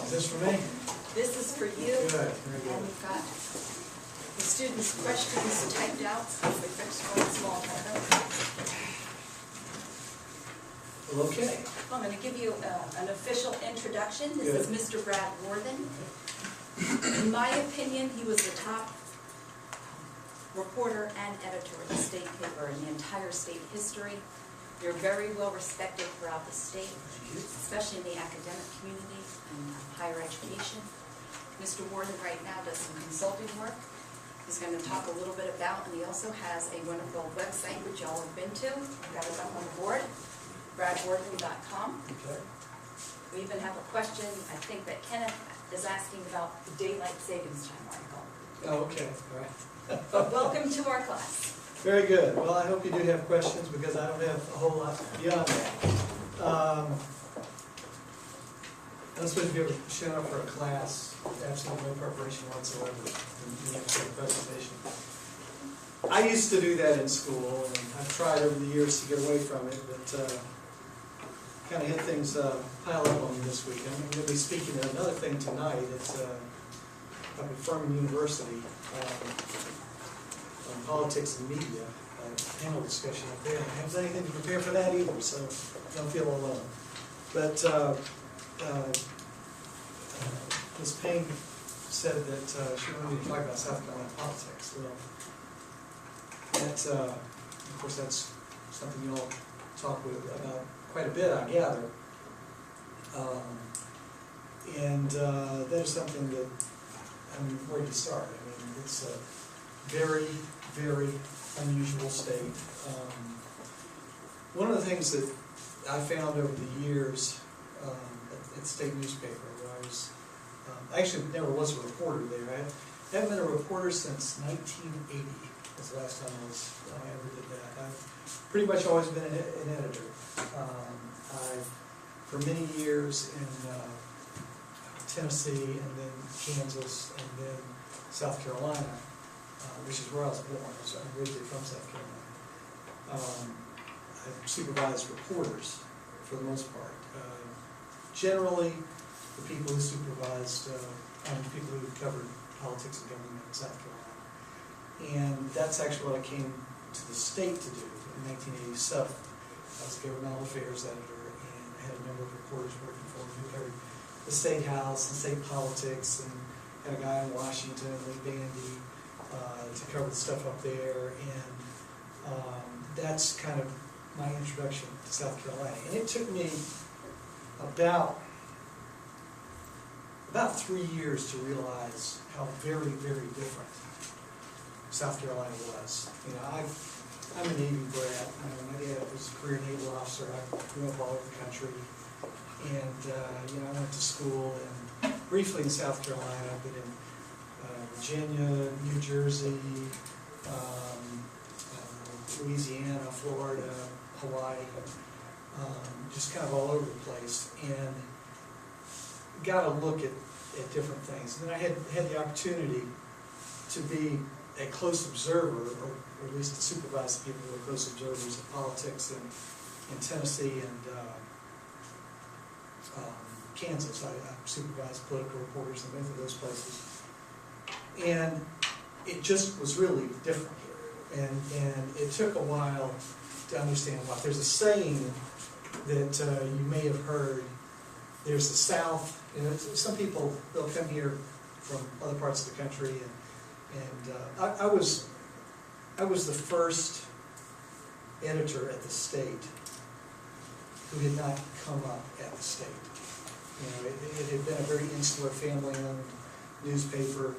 Is this for me? This is for you. Good, very good. And we've got the students' questions typed out, so if we fix one small typo. Well, okay. I'm going to give you an official introduction. This is Mr. Brad Worthen. In my opinion, he was the top reporter and editor of the state paper in the entire state history. You're very well respected throughout the state, especially in the academic community and higher education. Mr. Worthen right now does some consulting work. He's going to talk a little bit about, and he also has a wonderful website which y'all have been to. I've got it up on the board, bradworthen.com. Okay. We even have a question, I think, that Kenneth is asking about the daylight savings time article. Oh, okay, all right. But welcome to our class. Very good. Well, I hope you do have questions because I don't have a whole lot beyond that. I was supposed to be able to show up for a class, absolutely no preparation whatsoever in the presentation. I used to do that in school, and I've tried over the years to get away from it, but kind of had things pile up on me this week. I'm going to be speaking at another thing tonight. It's up at Furman University on politics and media, panel discussion up there. I don't have anything to prepare for that either, so don't feel alone. But Ms. Payne said that she wanted me to talk about South Carolina politics. Well, that, of course, that's something you all talk about quite a bit, I gather. And that is something that I'm ready to start. I mean, it's a very, very unusual state. One of the things that I found over the years at the state newspaper, where I was, I actually never was a reporter there. I haven't been a reporter since 1980. That's the last time I ever did that. I've pretty much always been an editor. I've, for many years in Tennessee, and then Kansas, and then South Carolina, which is where I was born. So I'm originally from South Carolina. I supervised reporters for the most part. Generally, the people who supervised, people who covered politics and government in South Carolina. And that's actually what I came to the state to do in 1987. I was a governmental affairs editor, and I had a number of reporters working for me who covered the state house and state politics, and had a guy in Washington, Lee Bandy, to cover the stuff up there. And that's kind of my introduction to South Carolina. And it took me about 3 years to realize how very, very different South Carolina was. You know, I'm a Navy brat. My dad was a career naval officer. I grew up all over the country, and you know, I went to school and briefly in South Carolina, but in Virginia, New Jersey, Louisiana, Florida, Hawaii, just kind of all over the place, and got to look at different things. And then I had the opportunity to be a close observer, or at least to supervise the people who were close observers of politics in Tennessee and Kansas. I supervised political reporters in both of those places. And it just was really different here. And it took a while to understand why. There's a saying that you may have heard. There's the South. You know, some people, they'll come here from other parts of the country, and I was the first editor at the state who had not come up at the state. You know, it had been a very insular, family-owned newspaper.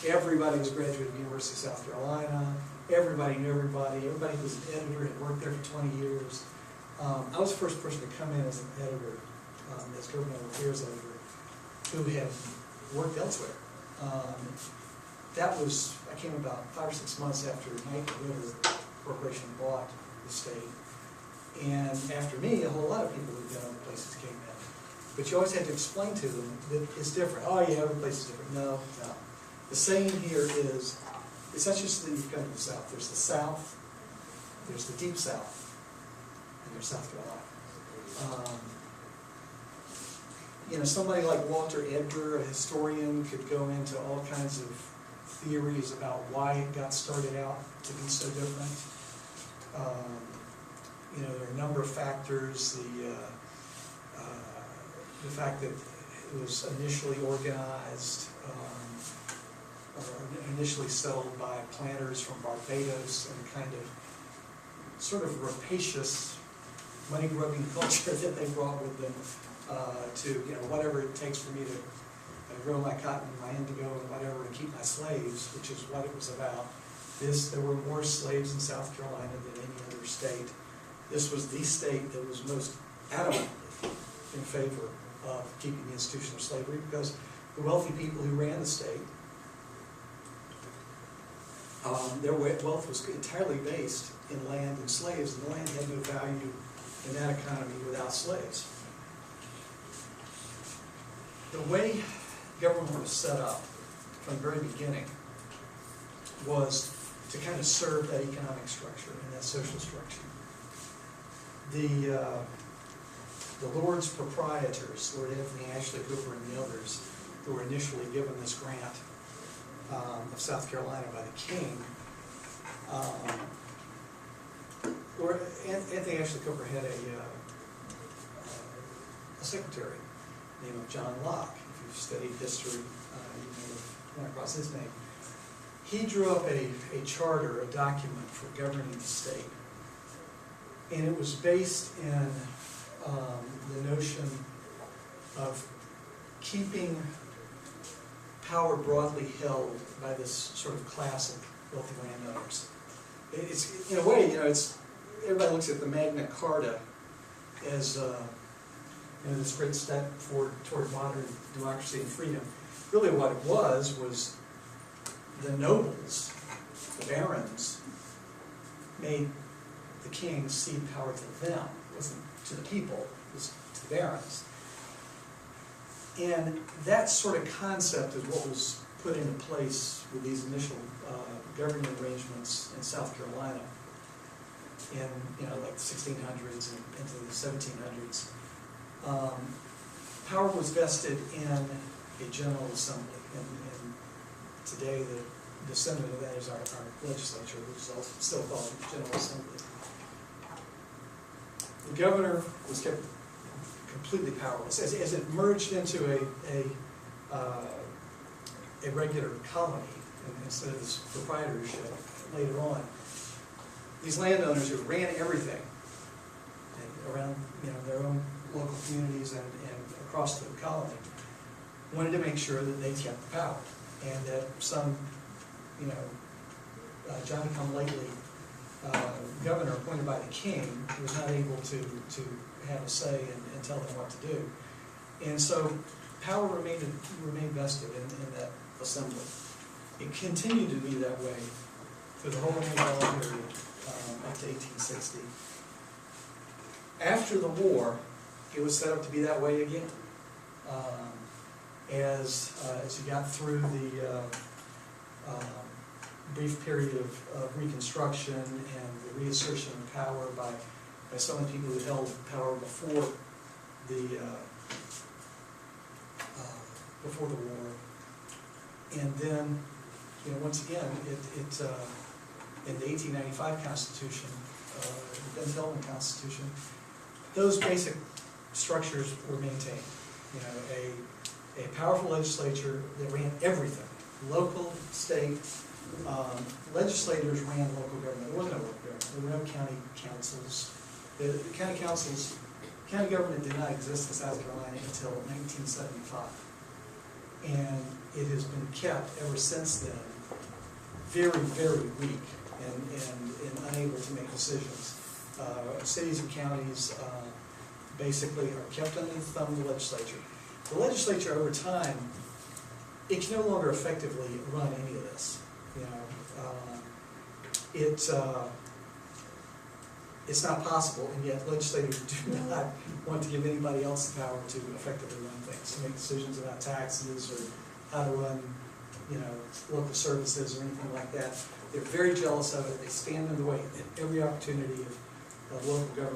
Everybody was graduated from the University of South Carolina. Everybody knew everybody. Everybody who was an editor had worked there for 20 years. I was the first person to come in as an editor, as governmental affairs editor, who had worked elsewhere. I came about 5 or 6 months after Knight River Corporation bought the state. And after me, a whole lot of people who'd been other places came in. But you always had to explain to them that it's different. Oh yeah, every place is different. No. The saying here is, it's not just that you've come to the South. There's the South, there's the Deep South, and there's South Carolina. somebody like Walter Edgar, a historian, could go into all kinds of theories about why it got started out to be so different. There are a number of factors. The fact that it was initially organized, or initially settled by planters from Barbados, and kind of sort of rapacious, money-grubbing culture that they brought with them to, whatever it takes for me to grow my cotton, my indigo, and whatever, and keep my slaves, which is what it was about. There were more slaves in South Carolina than any other state. This was the state that was most adamantly in favor of keeping the institution of slavery, because the wealthy people who ran the state, their wealth was entirely based in land and slaves, and the land had no value in that economy without slaves. The way government was set up from the very beginning was to kind of serve that economic structure and that social structure. The Lords Proprietors, Lord Anthony Ashley Cooper and the others, who were initially given this grant of South Carolina by the king, Anthony Ashley Cooper had a secretary named John Locke. If you've studied history, you may have run across his name. He drew up a charter, a document for governing the state. And it was based in the notion of keeping power broadly held by this sort of class of wealthy landowners. It's, in a way, everybody looks at the Magna Carta as this great step toward modern democracy and freedom. Really what it was the nobles, the barons, made the king cede power to them. It wasn't to the people, it was to the barons. And that sort of concept is what was put into place with these initial governing arrangements in South Carolina in like the 1600s and into the 1700s. Power was vested in a General Assembly, and today the descendant of that is our legislature, which is also still called General Assembly. The governor was kept completely powerless. As it merged into a regular colony, instead of this proprietorship later on, these landowners who ran everything around their own local communities and across the colony wanted to make sure that they kept the power, and that some Johnny-come-lately governor appointed by the king was not able to have a say and tell them what to do. And so power remained vested in that assembly. It continued to be that way through the whole antebellum period up to 1860. After the war, it was set up to be that way again. As you got through the brief period of Reconstruction and the reassertion of power by so many people who held power before the war, and then once again in the 1895 Constitution, the Ben Tillman Constitution, those basic structures were maintained. A powerful legislature that ran everything, local, state. Legislators ran local government. There wasn't no local government. There were no county councils. The county government did not exist in South Carolina until 1975. And it has been kept ever since then very, very weak and unable to make decisions. Cities and counties basically are kept under the thumb of the legislature. The legislature over time, it can no longer effectively run any of this. It's not possible, and yet legislators do not want to give anybody else the power to effectively run things, to make decisions about taxes or how to run, local services or anything like that. They're very jealous of it. They stand in the way at every opportunity of local government.